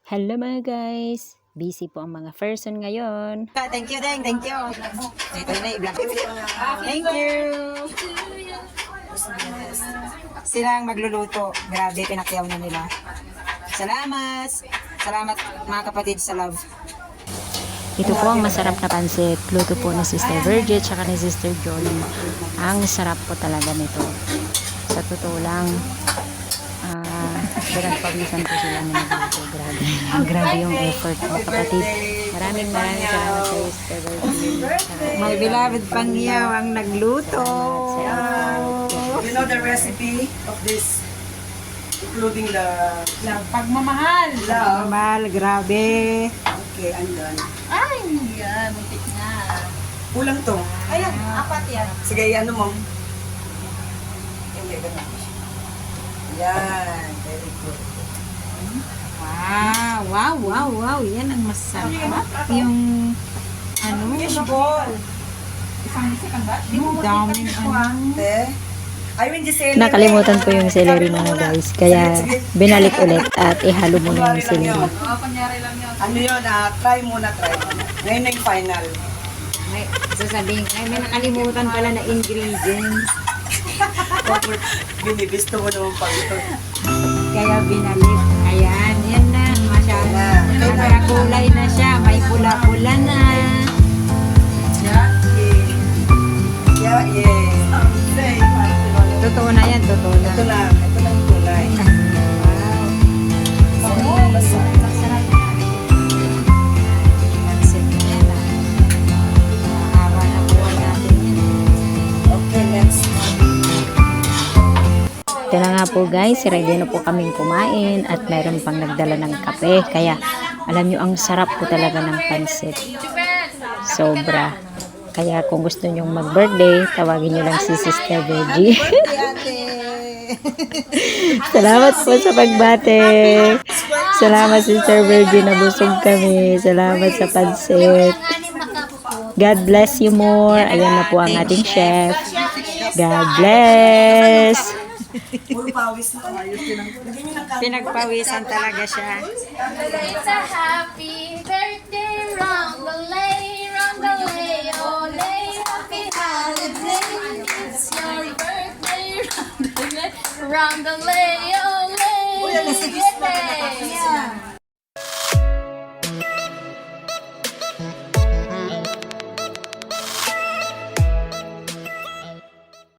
Hello mga guys! Busy po ang mga person ngayon. Thank you, Deng. Thank you. Ito na i-vlog. Thank you. Sila ang magluluto. Grabe, pinakyaw na nila. Salamat. Salamat mga kapatid sa love. Ito po ang masarap na pansit. Luto po ni Sister Virgie at ni Sister Jolie. Ang sarap po talaga nito. Sa totoo lang, pinagpawisan po sila ng nagluto. Grabe. Grabe yung effort mga kapatid. Maraming salamat sa Sister Virgie. My beloved Pangyaw ang nagluto. You know the recipe of this, including the Pagmamahal. love. Pagmamahal, grabe. Okay, I'm done. Ay, yan. Muntik na. Kulang to. Ayan, apat yan. Sige, ano mo? Hindi, ganun. Yan, very good. Wow. Yan ang masarap. Yung, ano, Fishball. yung daming ano. Ate, I mean, Giselle. Nakalimutan ko yung celery mga guys. Kaya binalik ulit at ihalo muna yung celery. Ano yun, try muna. Ngayon na yung final. May, sasabihin ko, may nakalimutan pala na ingredients. Binibisto mo naman pag ito. Kaya binalik. Ayan, yan na. Masyado. Kulay na siya. May pula-pula na. Yeah. Totoo na yan, totoo na. Ito lang yung kulay. Okay, next. Ito na nga po guys, ready na po kaming kumain at mayroon pang nagdala ng kape. Kaya alam nyo, ang sarap po talaga ng pansit. Sobra. Kaya kung gusto nyong mag-birthday, tawagin nyo lang si Sister Virgie. Salamat po sa pagbate. Salamat Sister Virgie, nabusog kami. Salamat sa pansit. God bless you more. Ayan na po ang ating chef. God bless. Puro pawis na. Ayos din ang Pinagpawisan talaga siya. It's a happy birthday, round the lay, oh lay, happy holiday. It's your birthday, round the lay, oh lay.